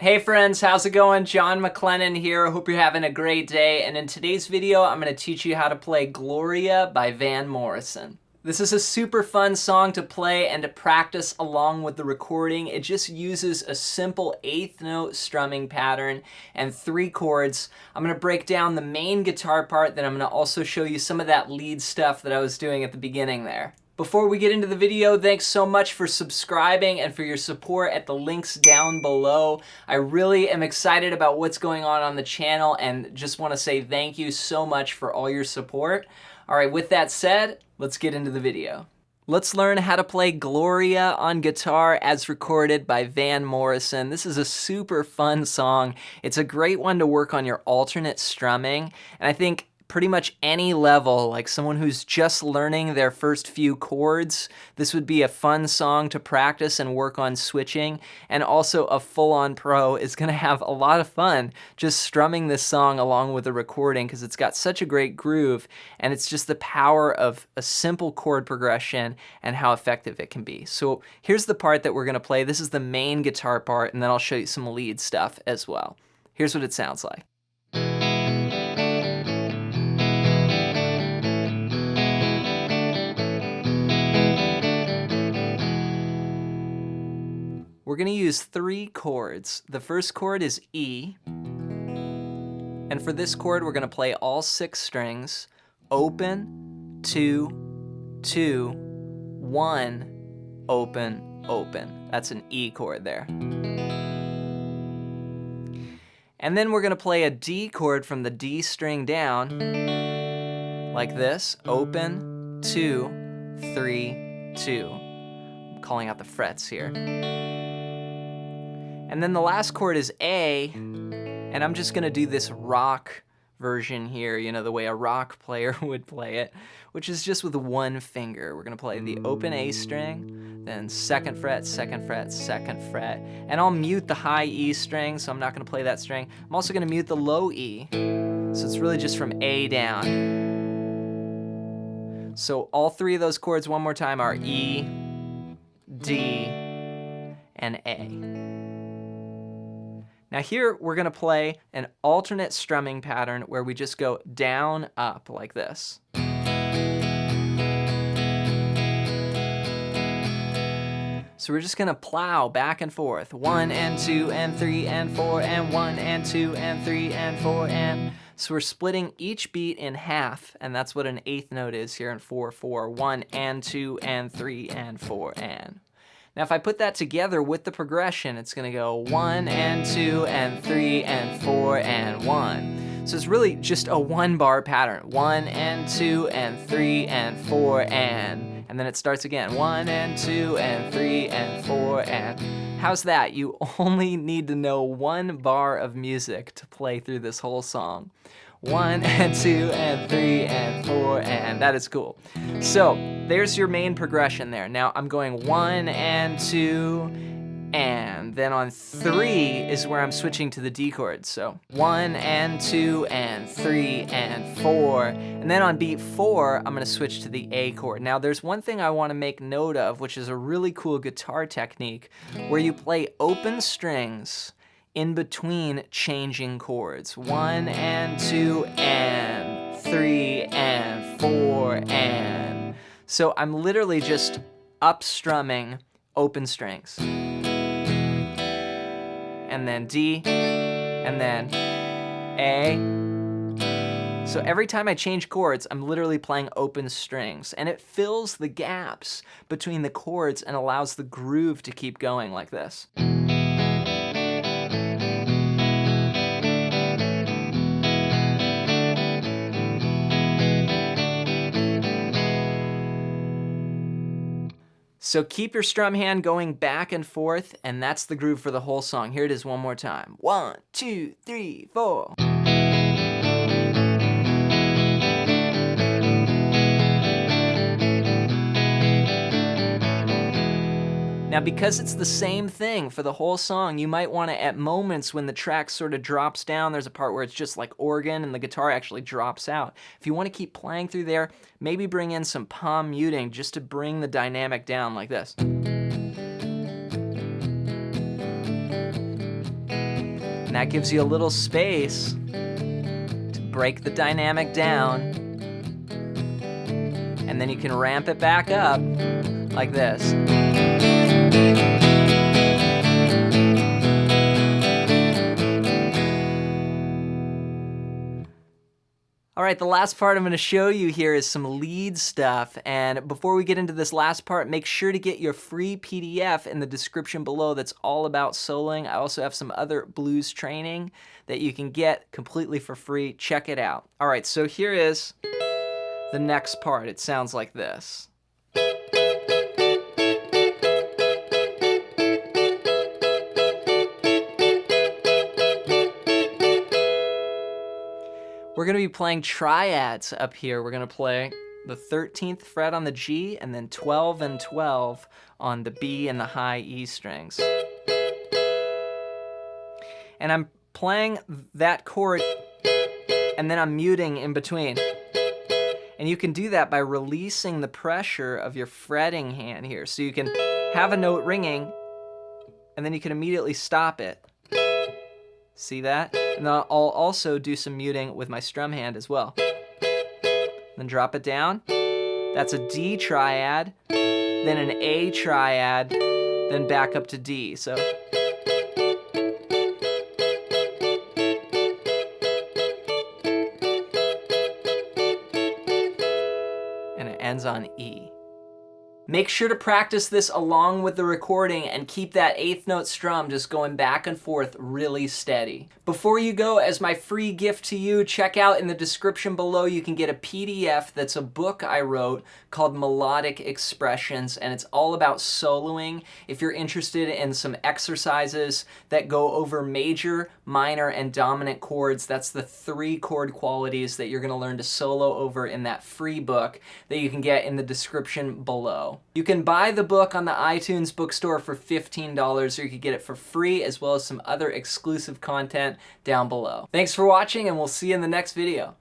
Hey friends, how's it going? John MacLennan here. Hope you're having a great day. And in today's video, I'm going to teach you how to play Gloria by Van Morrison. This is a super fun song to play and to practice along with the recording. It just uses a simple eighth note strumming pattern and 3 chords. I'm going to break down the main guitar part, then I'm going to also show you some of that lead stuff that I was doing at the beginning there. Before we get into the video, thanks so much for subscribing and for your support at the links down below. I really am excited about what's going on the channel and just want to say thank you so much for all your support. All right, with that said, let's get into the video. Let's learn how to play Gloria on guitar as recorded by Van Morrison. This is a super fun song. It's a great one to work on your alternate strumming, and I think pretty much any level, like someone who's just learning their first few chords, this would be a fun song to practice and work on switching. And also a full-on pro is gonna have a lot of fun just strumming this song along with the recording because it's got such a great groove, and it's just the power of a simple chord progression and how effective it can be. So here's the part that we're gonna play. This is the main guitar part, and then I'll show you some lead stuff as well. Here's what it sounds like. We're going to use 3 chords. The first chord is E, and for this chord we're going to play all 6 strings, open, 2, 2, 1, open, open. That's an E chord there. And then we're going to play a D chord from the D string down, like this, open, 2, 3, 2. I'm calling out the frets here. And then the last chord is A, and I'm just gonna do this rock version here, you know, the way a rock player would play it, which is just with 1 finger. We're gonna play the open A string, then 2nd fret, 2nd fret, 2nd fret, and I'll mute the high E string, so I'm not gonna play that string. I'm also gonna mute the low E, so it's really just from A down. So all 3 of those chords one more time are E, D, and A. Now here we're going to play an alternate strumming pattern where we just go down, up like this. So we're just going to plow back and forth. 1 and 2 and 3 and 4 and 1 and 2 and 3 and 4 and... So we're splitting each beat in half, and that's what an eighth note is here in 4/4. 1 and 2 and 3 and 4 and... Now if I put that together with the progression, it's gonna go 1 and 2 and 3 and 4 and 1. So it's really just a 1-bar pattern. 1 and 2 and 3 and 4 and then it starts again. 1 and 2 and 3 and 4 and... How's that? You only need to know 1 bar of music to play through this whole song. 1 and 2 and 3 and 4 and that is cool. So there's your main progression there. Now I'm going 1 and 2 and then on 3 is where I'm switching to the D chord. So 1 and 2 and 3 and 4 and then on beat 4 I'm going to switch to the A chord. Now there's one thing I want to make note of, which is a really cool guitar technique where you play open strings in between changing chords. 1 and 2 and 3 and 4 and... So I'm literally just up strumming open strings. And then D, and then A. So every time I change chords, I'm literally playing open strings, and it fills the gaps between the chords and allows the groove to keep going like this. So keep your strum hand going back and forth, and that's the groove for the whole song. Here it is one more time. 1, 2, 3, 4. Now because it's the same thing for the whole song, you might want to, at moments when the track sort of drops down, there's a part where it's just like organ and the guitar actually drops out. If you want to keep playing through there, maybe bring in some palm muting just to bring the dynamic down like this. that gives you a little space to break the dynamic down. And then you can ramp it back up like this. All right, the last part I'm going to show you here is some lead stuff. And before we get into this last part, make sure to get your free PDF in the description below that's all about soloing. I also have some other blues training that you can get completely for free. Check it out. All right, so here is the next part. It sounds like this. We're going to be playing triads up here. We're going to play the 13th fret on the G and then 12 and 12 on the B and the high E strings. And I'm playing that chord and then I'm muting in between. And you can do that by releasing the pressure of your fretting hand here. So you can have a note ringing and then you can immediately stop it. See that? And I'll also do some muting with my strum hand as well. Then drop it down. That's a D triad, then an A triad, then back up to D. So. And it ends on E. Make sure to practice this along with the recording and keep that eighth note strum just going back and forth really steady. Before you go, as my free gift to you, check out in the description below, you can get a PDF that's a book I wrote called Melodic Expressions, and it's all about soloing. If you're interested in some exercises that go over major, minor, and dominant chords, that's the 3 chord qualities that you're going to learn to solo over in that free book that you can get in the description below. You can buy the book on the iTunes bookstore for $15, or you can get it for free, as well as some other exclusive content down below. Thanks for watching, and we'll see you in the next video.